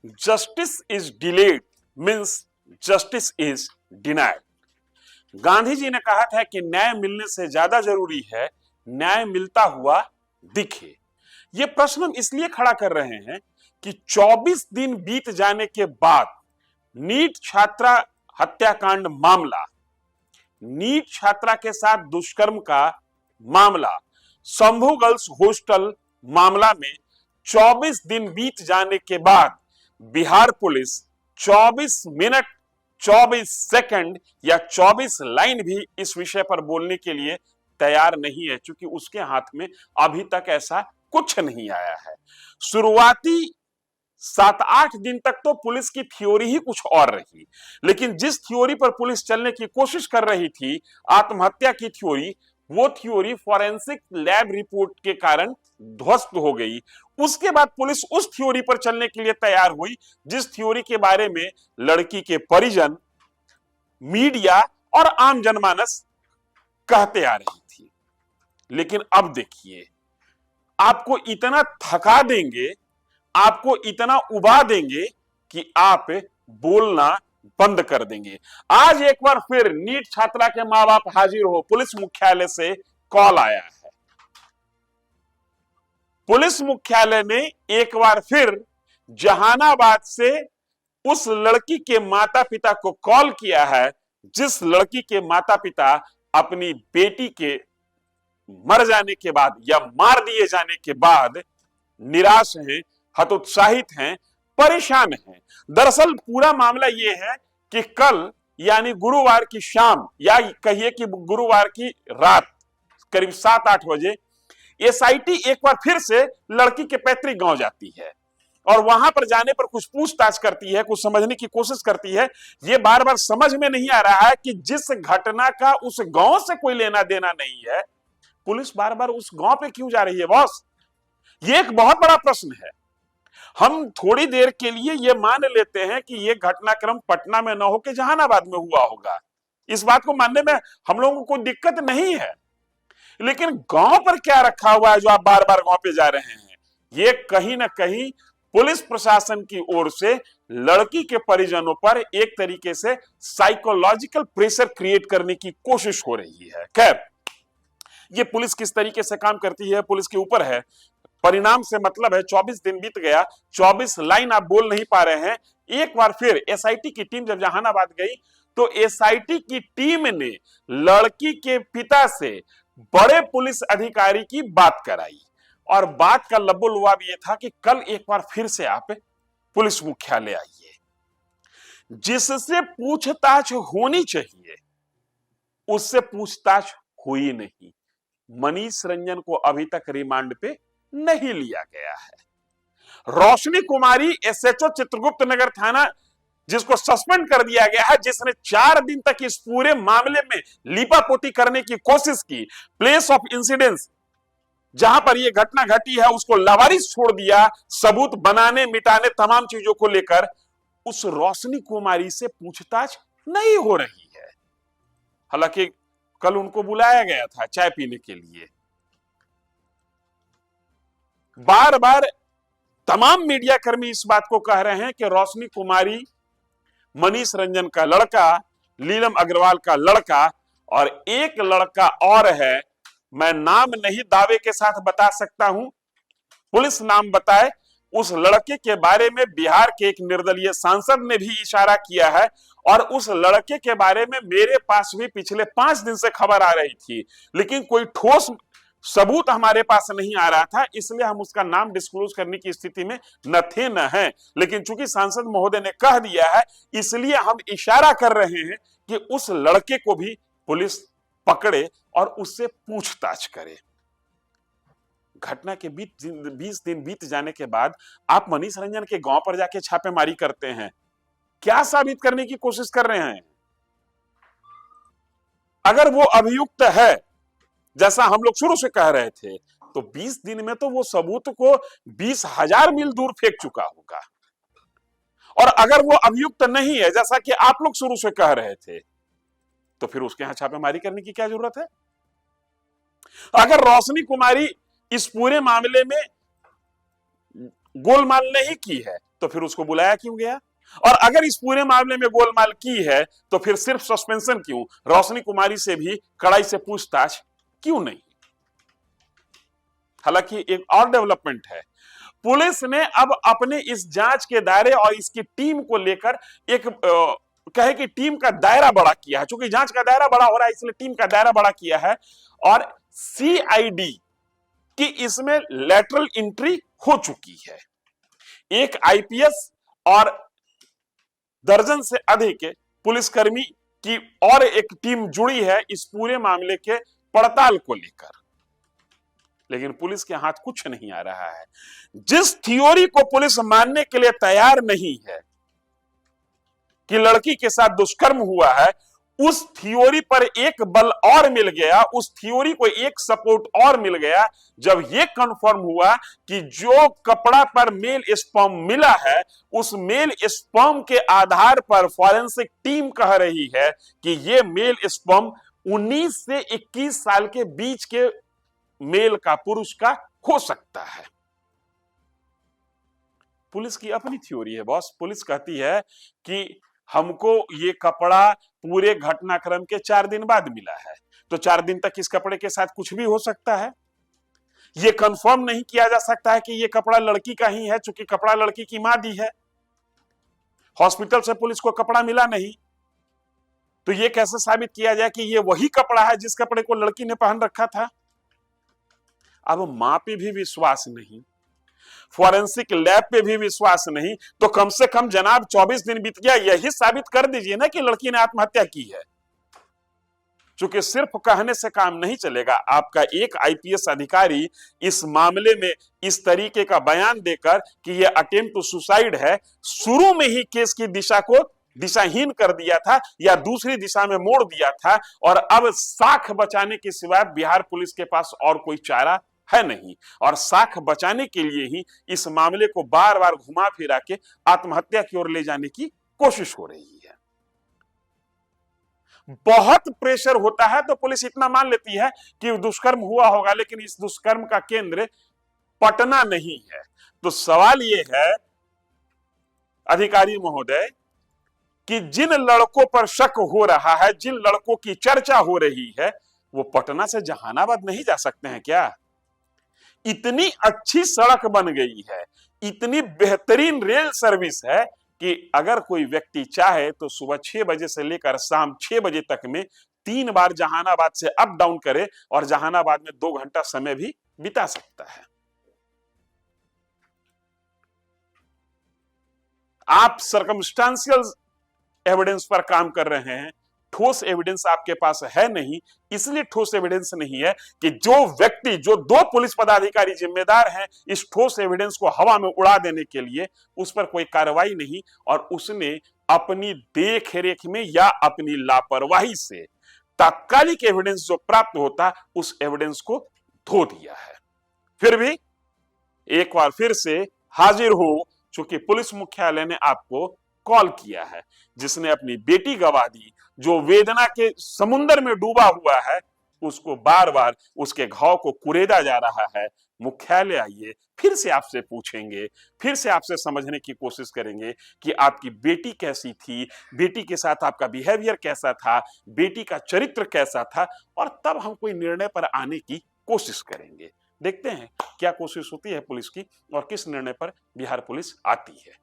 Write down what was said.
Justice is delayed means justice is denied. Gandhi ji ने कहा था कि न्याय मिलने से ज्यादा जरूरी है न्याय मिलता हुआ दिखे। यह प्रश्न हम इसलिए खड़ा कर रहे हैं कि 24 दिन बीत जाने के बाद नीट छात्रा हत्याकांड मामला, नीट छात्रा के साथ दुष्कर्म का मामला, शंभू गर्ल्स हॉस्टल मामला में 24 दिन बीत जाने के बाद बिहार पुलिस 24 मिनट 24 सेकंड या 24 लाइन भी इस विषय पर बोलने के लिए तैयार नहीं है, क्योंकि उसके हाथ में अभी तक ऐसा कुछ नहीं आया है। शुरुआती 7-8 दिन तक तो पुलिस की थ्योरी ही कुछ और रही, लेकिन जिस थ्योरी पर पुलिस चलने की कोशिश कर रही थी, आत्महत्या की थ्योरी, वो थ्योरी फॉरेंसिक लैब रिपोर्ट के कारण ध्वस्त हो गई। उसके बाद पुलिस उस थ्योरी पर चलने के लिए तैयार हुई जिस थ्योरी के बारे में लड़की के परिजन, मीडिया और आम जनमानस कहते आ रही थी। लेकिन अब देखिए, आपको इतना थका देंगे, आपको इतना उबा देंगे कि आप बोलना बंद कर देंगे। आज एक बार फिर नीट छात्रा के मां बाप हाजिर हो, पुलिस मुख्यालय से कॉल आया है। पुलिस मुख्यालय ने एक बार फिर जहानाबाद से उस लड़की के माता पिता को कॉल किया है, जिस लड़की के माता पिता अपनी बेटी के मर जाने के बाद या मार दिए जाने के बाद निराश हैं, हतोत्साहित हैं, परेशान हैं। दरअसल पूरा मामला यह है कि कल यानी गुरुवार की शाम या कहिए कि गुरुवार की रात करीब 7-8 बजे एसआईटी एक बार फिर से लड़की के पैतृक गांव जाती है और वहां पर जाने पर कुछ पूछताछ करती है, कुछ समझने की कोशिश करती है। यह बार बार समझ में नहीं आ रहा है कि जिस घटना का उस गांव से कोई लेना देना नहीं है, पुलिस बार बार उस गांव पे क्यों जा रही है बॉस? ये एक बहुत बड़ा प्रश्न है। हम थोड़ी देर के लिए यह मान लेते हैं कि यह घटनाक्रम पटना में न होकर जहानाबाद में हुआ होगा, इस बात को मानने में हम लोगों को कोई दिक्कत नहीं है। लेकिन गांव पर क्या रखा हुआ है जो आप बार बार गांव पे जा रहे हैं? ये कहीं ना कहीं पुलिस प्रशासन की ओर से लड़की के परिजनों पर एक तरीके से साइकोलॉजिकल प्रेशर क्रिएट करने की कोशिश हो रही है। खैर, ये पुलिस किस तरीके से काम करती है पुलिस के ऊपर है, परिणाम से मतलब है 24 दिन बीत गया, 24 लाइन आप बोल नहीं पा रहे हैं। एक बार फिर एसआईटी की टीम जब जहानाबाद गई तो एसआईटी की टीम ने लड़की के पिता से बड़े पुलिस अधिकारी की बात कराई और बात का लबो-लुआब यह था कि कल एक बार फिर से आप पुलिस मुख्यालय आइए, जिससे पूछताछ होनी चाहिए उससे पूछताछ हुई नहीं। मनीष रंजन को अभी तक रिमांड पे नहीं लिया गया है। रोशनी कुमारी एसएचओ चित्रगुप्त नगर थाना, जिसको सस्पेंड कर दिया गया है, जिसने 4 दिन तक इस पूरे मामले में लीपापोती करने की कोशिश की, प्लेस ऑफ इंसिडेंस जहां पर यह घटना घटी है उसको लावारिस छोड़ दिया, सबूत बनाने मिटाने तमाम चीजों को लेकर, उस रोशनी कुमारी से पूछताछ नहीं हो रही है। हालांकि कल उनको बुलाया गया था चाय पीने के लिए। बार बार तमाम मीडिया कर्मी इस बात को कह रहे हैं कि रोशनी कुमारी मनीष रंजन का लड़का, नीलम अग्रवाल का लड़का, और एक लड़का और है, मैं नाम नहीं दावे के साथ बता सकता हूं, पुलिस नाम बताए। उस लड़के के बारे में बिहार के एक निर्दलीय सांसद ने भी इशारा किया है और उस लड़के के बारे में मेरे पास भी पिछले 5 दिन से खबर आ रही थी, लेकिन कोई ठोस सबूत हमारे पास नहीं आ रहा था, इसलिए हम उसका नाम डिस्क्लोज करने की स्थिति में न थे न हैं। लेकिन चूंकि सांसद महोदय ने कह दिया है, इसलिए हम इशारा कर रहे हैं कि उस लड़के को भी पुलिस पकड़े और उससे पूछताछ करे। घटना के 20 दिन बीत जाने के बाद आप मनीष रंजन के गांव पर जाके छापेमारी करते हैं, क्या साबित करने की कोशिश कर रहे हैं? अगर वो अभियुक्त है जैसा हम लोग शुरू से कह रहे थे, तो 20 दिन में तो वो सबूत को 20,000 मील दूर फेंक चुका होगा। और अगर वो अभियुक्त नहीं है जैसा कि आप लोग शुरू से कह रहे थे, तो फिर उसके यहां छापेमारी करने की क्या जरूरत है? अगर रोशनी कुमारी इस पूरे मामले में गोलमाल नहीं की है, तो फिर उसको बुलाया क्यों गया? और अगर इस पूरे मामले में गोलमाल की है तो फिर सिर्फ सस्पेंशन क्यों? रोशनी कुमारी से भी कड़ाई से पूछताछ क्यों नहीं? हालांकि एक और डेवलपमेंट है, पुलिस ने अब अपने इस जांच के दायरे और इसकी टीम को लेकर एक कहे कि टीम का दायरा बड़ा किया है। चूंकि जांच का दायरा बड़ा हो रहा है इसलिए टीम का दायरा बड़ा किया है, और सीआईडी की इसमें लेटरल एंट्री हो चुकी है। एक आईपीएस और दर्जन से अधिक पुलिसकर्मी की और एक टीम जुड़ी है इस पूरे मामले के पड़ताल को लेकर, लेकिन पुलिस के हाथ कुछ नहीं आ रहा है। जिस थ्योरी को पुलिस मानने के लिए तैयार नहीं है कि लड़की के साथ दुष्कर्म हुआ है, उस थ्योरी पर एक बल और मिल गया, उस थ्योरी को एक सपोर्ट और मिल गया जब यह कंफर्म हुआ कि जो कपड़ा पर मेल स्पर्म मिला है उस मेल स्पर्म के आधार पर फॉरेंसिक टीम कह रही है कि यह मेल स्पर्म 19 से 21 साल के बीच के मेल का, पुरुष का हो सकता है। पुलिस की अपनी थ्योरी है बॉस। पुलिस कहती है कि हमको ये कपड़ा पूरे घटनाक्रम के 4 दिन बाद मिला है, तो 4 दिन तक इस कपड़े के साथ कुछ भी हो सकता है। ये कंफर्म नहीं किया जा सकता है कि ये कपड़ा लड़की का ही है, चूंकि कपड़ा लड़की की मां दी है। हॉस्पिटल से पुलिस को कपड़ा मिला नहीं, तो ये कैसे साबित किया जाए कि ये वही कपड़ा है जिस कपड़े को लड़की ने पहन रखा था? अब मां पे भी विश्वास नहीं, फॉरेंसिक लैब पे भी विश्वास नहीं, तो कम से कम जनाब 24 दिन बीत गया, यही साबित कर दीजिए ना कि लड़की ने आत्महत्या की है। चूंकि सिर्फ कहने से काम नहीं चलेगा, आपका एक आईपीएस अधिकारी इस मामले में इस तरीके का बयान देकर कि यह अटेम्प्ट टू सुसाइड है, शुरू में ही केस की दिशा को दिशाहीन कर दिया था या दूसरी दिशा में मोड़ दिया था, और अब साख बचाने के सिवा बिहार पुलिस के पास और कोई चारा है नहीं, और साख बचाने के लिए ही इस मामले को बार बार घुमा फिरा के आत्महत्या की ओर ले जाने की कोशिश हो रही है। बहुत प्रेशर होता है तो पुलिस इतना मान लेती है कि दुष्कर्म हुआ होगा, लेकिन इस दुष्कर्म का केंद्र पटना नहीं है। तो सवाल यह है अधिकारी महोदय कि जिन लड़कों पर शक हो रहा है, जिन लड़कों की चर्चा हो रही है, वो पटना से जहानाबाद नहीं जा सकते हैं क्या? इतनी अच्छी सड़क बन गई है, इतनी बेहतरीन रेल सर्विस है कि अगर कोई व्यक्ति चाहे तो सुबह 6 बजे से लेकर शाम 6 बजे तक में 3 बार जहानाबाद से अप डाउन करे और जहानाबाद में 2 घंटा समय भी बिता सकता है। आप सर्कमस्टांशियल एविडेंस पर काम कर रहे हैं, ठोस एविडेंस आपके पास है नहीं, इसलिए ठोस एविडेंस नहीं है कि जो व्यक्ति, जो 2 पुलिस पदाधिकारी जिम्मेदार हैं इस ठोस एविडेंस को हवा में उड़ा देने के लिए, उस पर कोई कार्रवाई नहीं, और उसने अपनी देख रेख में या अपनी लापरवाही से तात्कालिक एविडेंस जो प्राप्त होता उस एविडेंस को धो दिया है। फिर भी एक बार फिर से हाजिर हो, चूंकि पुलिस मुख्यालय ने आपको कॉल किया है, जिसने अपनी बेटी गवा दी, जो वेदना के समुद्र में डूबा हुआ है, उसको बार बार उसके घाव को कुरेदा जा रहा है। मुख्यालय आइए, फिर से आपसे पूछेंगे, फिर से आपसे समझने की कोशिश करेंगे कि आपकी बेटी कैसी थी, बेटी के साथ आपका बिहेवियर कैसा था, बेटी का चरित्र कैसा था, और तब हम कोई निर्णय पर आने की कोशिश करेंगे। देखते हैं क्या कोशिश होती है पुलिस की और किस निर्णय पर बिहार पुलिस आती है।